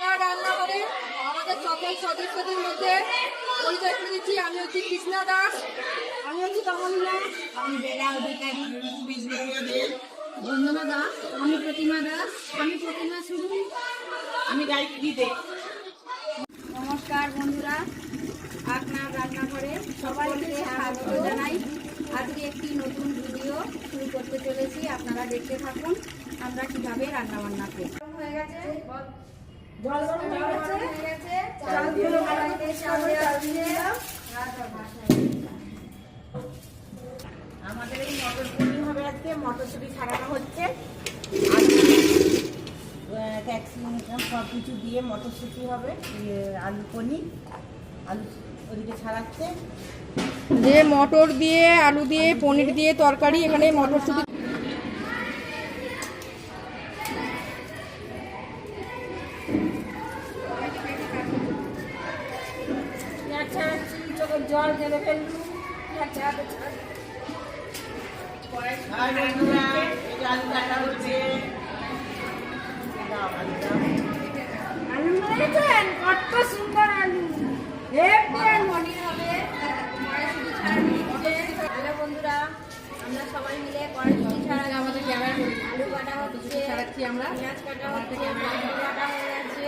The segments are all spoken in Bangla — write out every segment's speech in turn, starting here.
রান্নাঘরে আমাদের সকল সদস্যদের মধ্যে পরিচয় করে দিচ্ছি। আমি হচ্ছি কৃষ্ণা দাস, আমি হচ্ছি কমলিনা, আমি বেলা অধিকারী, বন্দনা দাস, আমি প্রতিমা দাস, আমি প্রতিমা শুরু, আমি গায়ত্রী দে। নমস্কার বন্ধুরা, আপনার রান্নাঘরে সবাইকে স্বাগত জানাই। আজকে একটি নতুন ভিডিও শুরু করতে চলেছি, আপনারা দেখতে থাকুন আমরা কিভাবে রান্না বান্না করি। হয়ে গেছে, জল গরম হয়ে গেছে, চালগুলো কড়াইতে চাল দিয়ে আমাদের এই মটরশুঁটি হবে, আজকে মটরশুঁটি ছাড়ানো হচ্ছে, ক্যাপসিকাম সব কিছু দিয়ে মটরশুঁটি হবে, আলু পনির, আলু ওদিকে ছাড়াচ্ছে। যে মটর দিয়ে আলু দিয়ে পনির দিয়ে তরকারি, এখানে মটরশুঁটি চোখের জল ঢেলে ফেললু। আলু কাটা হচ্ছে, আলু নিয়েছেন কত সুন্দর আলু, পনির হবে, কড়াইশুঁটি ছাড়ানো হচ্ছে। হ্যালো বন্ধুরা, আমরা সবাই মিলে কড়াইশুঁটি ছাড়া আমাদের ক্যামেরা আলু কাটা হচ্ছে, ছাড়াচ্ছি আমরা, পেঁয়াজ কাটা হচ্ছে, টমেটো কাটা হয়ে গেছে।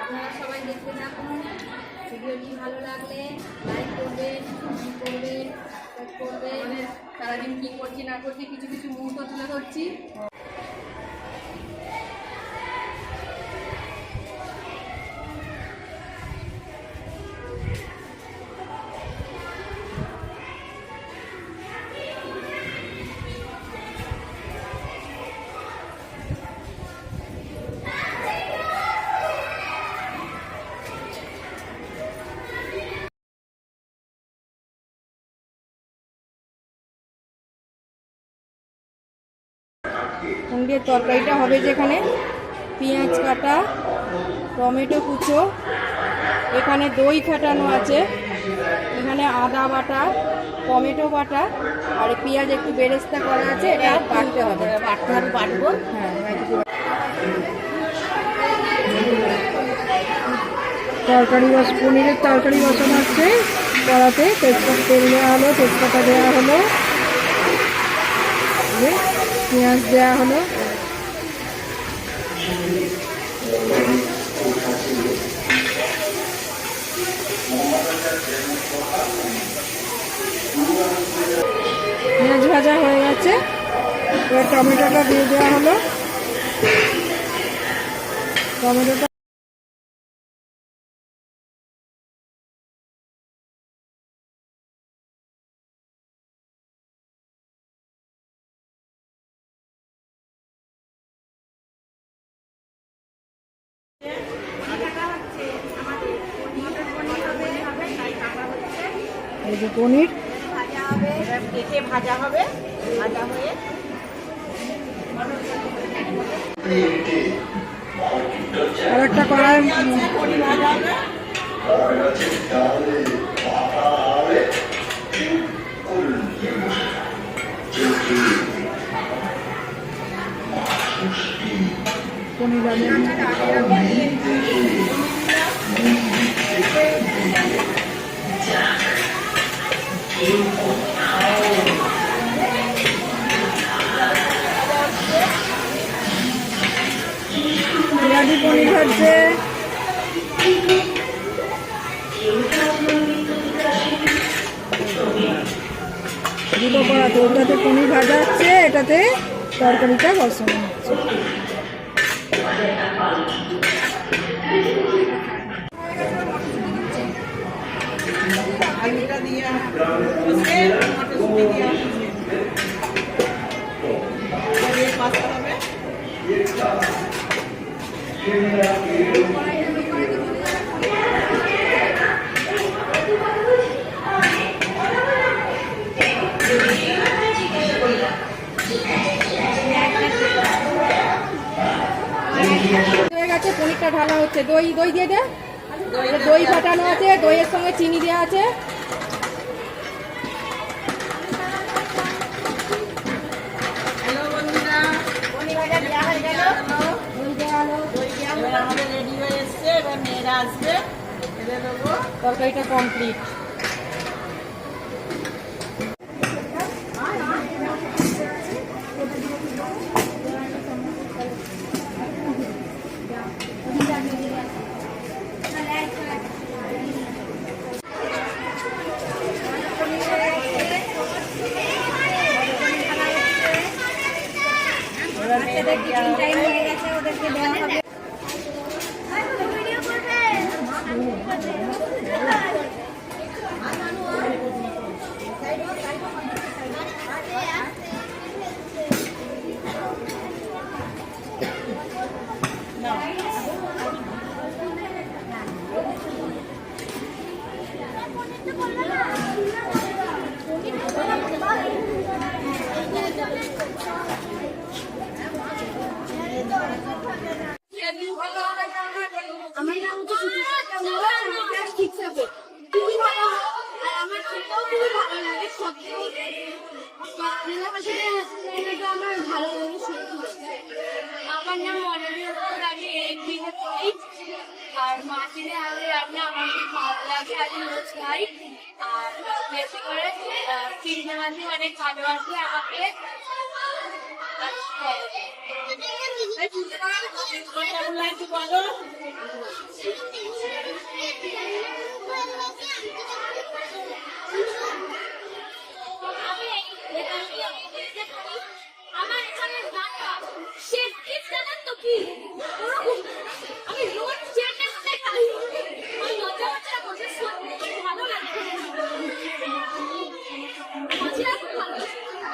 আপনারা সবাই দেখতে থাকুন। ভিডিওটি ভালো লাগলে লাইক করবেন, কমেন্ট করবেন, সাবস্ক্রাইব করবেন। সারাদিন কী করছি না করছি কিছু কিছু মুহূর্ত তুলে ধরছি। পনিরের তরকারিটা হবে যেখানে পেঁয়াজ কাটা, টমেটো কুচো, এখানে দই ফাটানো আছে, এখানে আদা বাটা, টমেটো বাটা আর পেঁয়াজ একটু বেরেস্তা করা আছে, এটা বাটতে হবে, বাটবো। হ্যাঁ। তরকারি পনিরের তরকারি বসানো হচ্ছে কড়াতে, তেজপাতা তেল দেওয়া হলো, তেজপাতা দেওয়া হলো, পেঁয়াজ দেওয়া হলো, পেঁয়াজ ভাজা হয়ে গেছে, এবার টমেটোটা দিয়ে দেওয়া হলো, টমেটোটা এই যে পনির ভাজা হবে, কেটে ভাজা হবে, ভাজা হয়ে আর একটা কড়াই পনির ভাজা হবে। পনির বিরিয়ানি পনির হচ্ছে, দুটো কড়াতে, ওটাতে পনির ভাজা হচ্ছে, এটাতে তরকারিটা বসানো হচ্ছে। আলুটা দিয়ে মটরশুঁটি দিয়ে পাস্তা হবে। হয়ে গেছে, পনিরটা ঢালা হচ্ছে, দই দিয়ে দে, দই ফাটানো আছে, দইয়ের সঙ্গে চিনি দেওয়া আছে। হ্যালো বন্ধুরা, পনির ভাজা দেওয়া হয়ে গেল, দই দেওয়া হলো, দই দেওয়া তরকারিটা কমপ্লিট। বাচ্চাদের টিফিন টাইম হয়ে গেছে, ওদেরকে দেওয়া হবে। আমার নাম হচ্ছে ঠিক আছে, খুবই ভালো হয় আর আমার খেতেও খুবই ভালো লাগে। সত্যি আমার ভালো লাগে সত্যি। আমার নাম মনালি, আমি একদিনে করি আর মাটিতে আগে রান্না আমার খুব ভালো লাগে, আমি রোজ খাই। আর বেশি করে চিংড়ি মাছই অনেক ভালোবাসি আমাকে। বলো আমার এখানে শেফ কিস জানেন তো কি, আমি রোজ শেফের সাথে খাই, আমি মজা মজা বসে ভালো লাগে।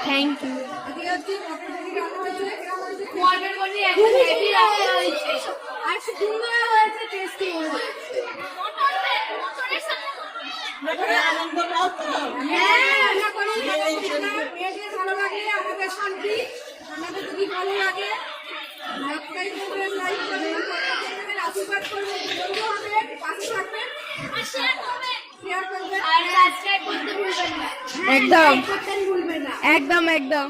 Thank you. অর্ডার করে একদম হেভি রান্না হয়েছে আর সুন্দর হয়েছে, টেস্টি হয়েছে। আনন্দ পাও তো? হ্যাঁ, রান্না করে মেয়েদের ভালো লাগে, আমাদের শান্তি, আমাদের খুবই ভালো লাগে। সাবস্ক্রাইব করবেন, লাইক করবেন, আশীর্বাদ করবেন, বন্ধু হবেন, পাশে থাকবেন আর শেয়ার করবেন আর সাবস্ক্রাইব করতে ভুলবেন না। একদম করতে ভুলবেন না। একদম একদম।